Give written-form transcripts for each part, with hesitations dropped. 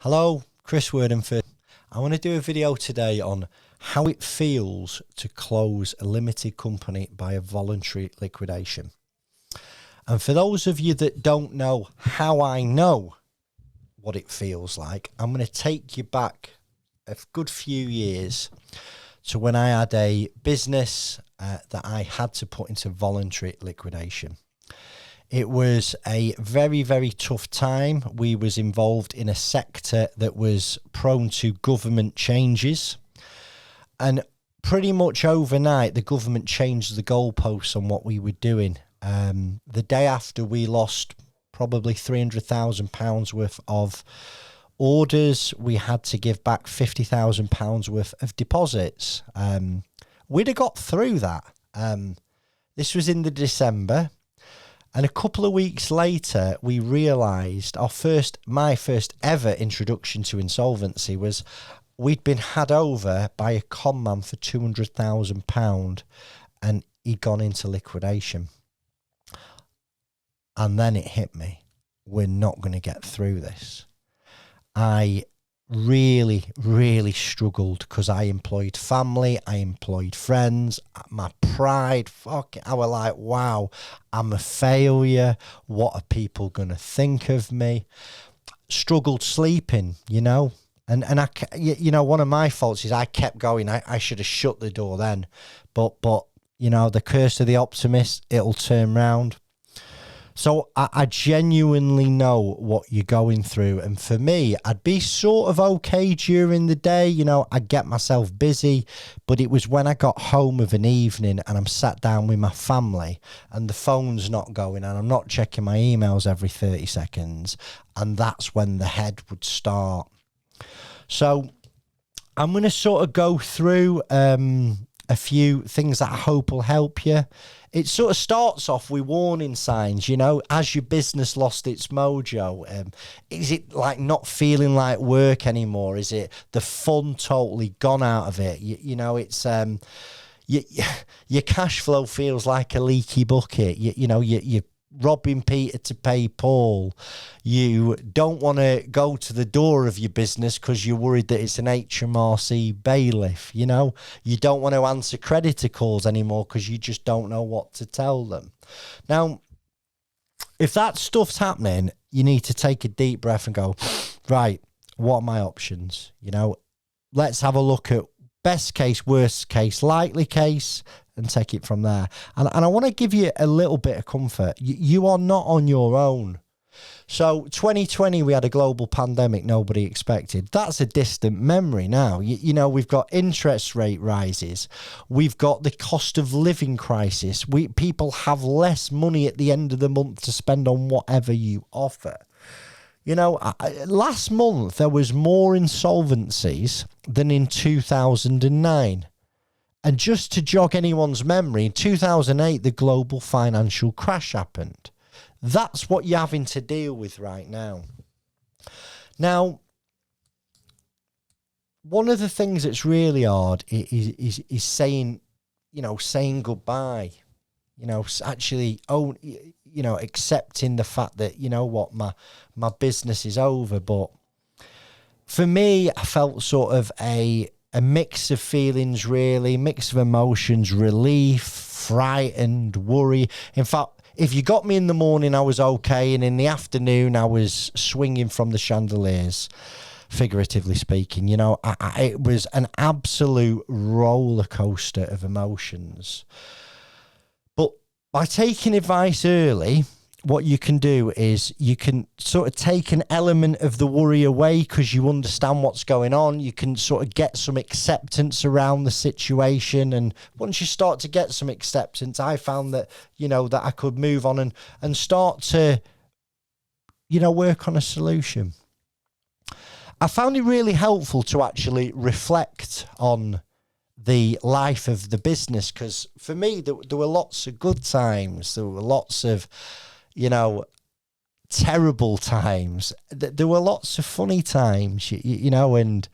Hello, Chris Wordenford. I want to do a video today on how it feels to close a limited company by a voluntary liquidation. And for those of you that don't know how I know what it feels like, I'm going to take you back a good few years to when I had a business that I had to put into voluntary liquidation. It was a very, very tough time. We was involved in a sector that was prone to government changes. And pretty much overnight, the government changed the goalposts on what we were doing. The day after, we lost probably £300,000 worth of orders. We had to give back £50,000 worth of deposits. We'd have got through that. This was in the December. And a couple of weeks later, we realised my first ever introduction to insolvency was we'd been had over by a con man for £200,000 and he'd gone into liquidation. And then it hit me. We're not going to get through this. I really, really struggled because I employed family, I employed friends, my pride, I was like, wow, I'm a failure. What are people going to think of me? Struggled sleeping, and I, one of my faults is I kept going. I should have shut the door then, but the curse of the optimist, it'll turn round. So I genuinely know what you're going through. And for me, I'd be sort of okay during the day. I'd get myself busy. But it was when I got home of an evening and I'm sat down with my family and the phone's not going and I'm not checking my emails every 30 seconds. And that's when the head would start. So I'm going to sort of go through a few things that I hope will help you. It sort of starts off with warning signs, as your business lost its mojo. Is it like not feeling like work anymore? Is it the fun totally gone out of it? It's your cash flow feels like a leaky bucket. You're robbing Peter to pay Paul. You don't want to go to the door of your business because you're worried that it's an HMRC bailiff. You don't want to answer creditor calls anymore because you just don't know what to tell them. Now, if that stuff's happening, you need to take a deep breath and go, right, what are my options? Let's have a look at best case, worst case, likely case, and take it from there. And I want to give you a little bit of comfort. You are not on your own. So 2020, we had a global pandemic nobody expected. That's a distant memory now. We've got interest rate rises. We've got the cost of living crisis. People have less money at the end of the month to spend on whatever you offer. Last month, there was more insolvencies than in 2009. And just to jog anyone's memory, in 2008, the global financial crash happened. That's what you're having to deal with right now. Now, one of the things that's really hard is saying goodbye. Actually accepting the fact that, my business is over. But for me, I felt sort of a mix of feelings, really, mix of emotions, relief, frightened, worry. In fact, if you got me in the morning, I was okay. And in the afternoon, I was swinging from the chandeliers, figuratively speaking. It was an absolute roller coaster of emotions. But by taking advice early, what you can do is you can sort of take an element of the worry away because you understand what's going on. You can sort of get some acceptance around the situation. And once you start to get some acceptance, I found that, that I could move on and start to, work on a solution. I found it really helpful to actually reflect on the life of the business because for me, there were lots of good times. There were lots of terrible times. There were lots of funny times, and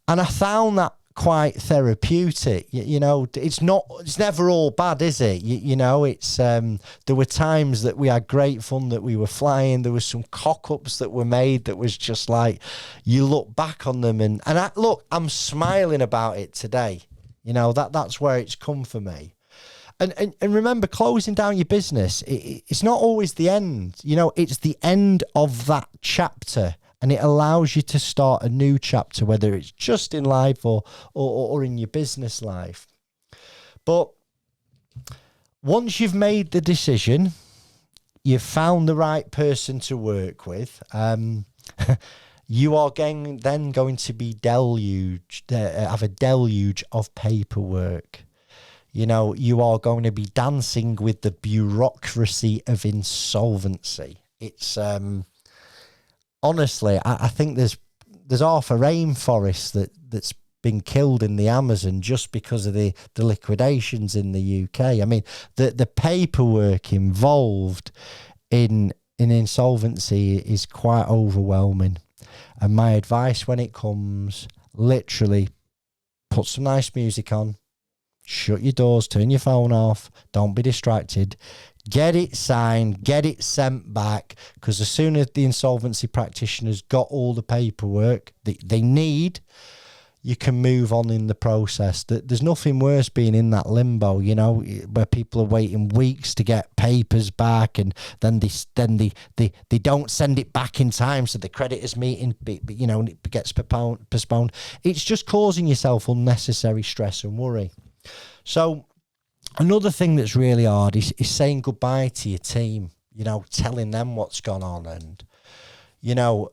I found that quite therapeutic. You know, it's never all bad, is it? You know, it's there were times that we had great fun, that we were flying. There was some cock-ups that were made that was just like, you look back on them and I'm smiling about it today. You know, that's where it's come for me. And remember, closing down your business, it's not always the end. You know, it's the end of that chapter, and it allows you to start a new chapter, whether it's just in life or in your business life. But once you've made the decision, you've found the right person to work with, you are then going to be have a deluge of paperwork. You know, you are going to be dancing with the bureaucracy of insolvency. It's honestly, I think there's half a rainforest that's been killed in the Amazon just because of the liquidations in the UK. I mean, the paperwork involved in insolvency is quite overwhelming. And my advice when it comes, literally, put some nice music on. Shut your doors, turn your phone off, don't be distracted, get it signed, get it sent back, because as soon as the insolvency practitioner's got all the paperwork that they need, you can move on in the process. There's nothing worse being in that limbo, you know, where people are waiting weeks to get papers back, and then they don't send it back in time, so the creditors meeting, you know, it gets postponed. It's just causing yourself unnecessary stress and worry. So another thing that's really hard is saying goodbye to your team, you know, telling them what's gone on, and, you know,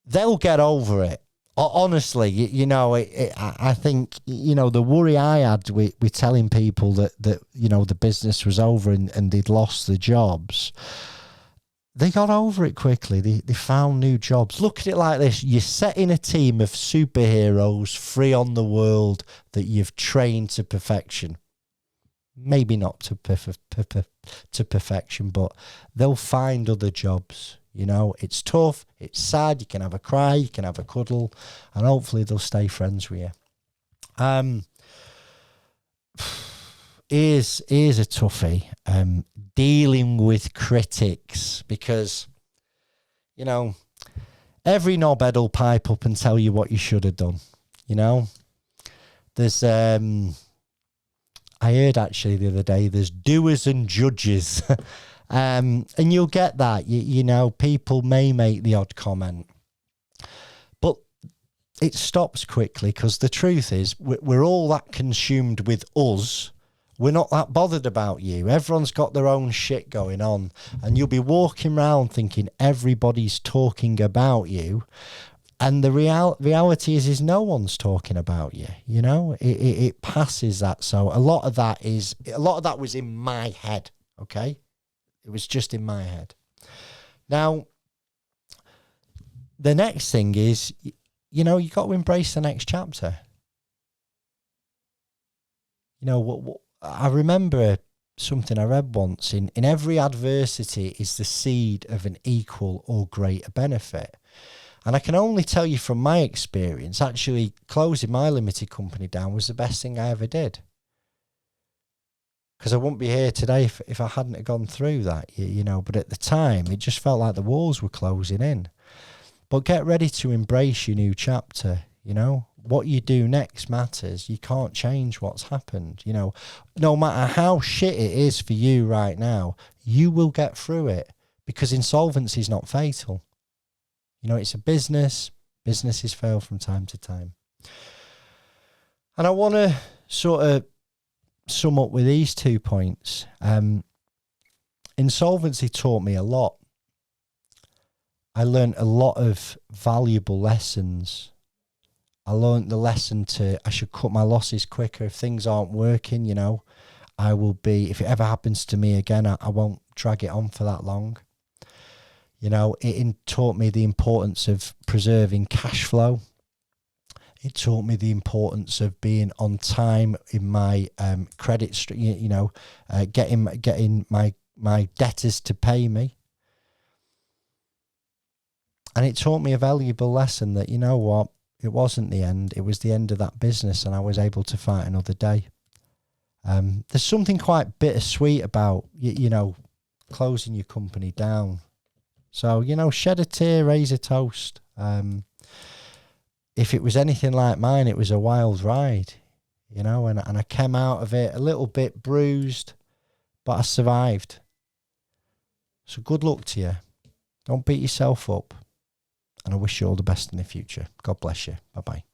they'll get over it. Honestly, you know, I think, you know, the worry I had with telling people that, you know, the business was over and they'd lost the jobs, they got over it quickly. They found new jobs. Look at it like this. You're setting a team of superheroes free on the world that you've trained to perfection. Maybe not to perfection, but they'll find other jobs. You know, it's tough, it's sad, you can have a cry, you can have a cuddle, and hopefully they'll stay friends with you. Here's a toughie. Dealing with critics, because, you know, every knobhead will pipe up and tell you what you should have done. You know, there's I heard actually the other day, there's doers and judges. And you'll get that. You know, people may make the odd comment, but it stops quickly, because the truth is we're all that consumed with us. We're not that bothered about you. Everyone's got their own shit going on, and you'll be walking around thinking everybody's talking about you. And the reality is no one's talking about you. You know, it passes that. So a lot of that was in my head. Okay. It was just in my head. Now, the next thing is, you know, you got to embrace the next chapter. You know, what I remember something I read once, in every adversity is the seed of an equal or greater benefit. And I can only tell you from my experience, actually closing my limited company down was the best thing I ever did. Because I wouldn't be here today if I hadn't have gone through that, you know. But at the time, it just felt like the walls were closing in. But get ready to embrace your new chapter, you know. What you do next matters. You can't change what's happened, you know. No matter how shit it is for you right now, you will get through it, because insolvency is not fatal. You know, it's a business. Businesses fail from time to time. And I want to sort of sum up with these 2 points. Insolvency taught me a lot. I learned a lot of valuable lessons. I learned the lesson I should cut my losses quicker. If things aren't working, you know, if it ever happens to me again, I won't drag it on for that long. You know, it taught me the importance of preserving cash flow. It taught me the importance of being on time in my credit, you know, getting my debtors to pay me. And it taught me a valuable lesson that, you know what, it wasn't the end. It was the end of that business, and I was able to fight another day. There's something quite bittersweet about, you know, closing your company down. So, you know, shed a tear, raise a toast. If it was anything like mine, it was a wild ride, you know, and I came out of it a little bit bruised, but I survived. So good luck to you. Don't beat yourself up. And I wish you all the best in the future. God bless you. Bye-bye.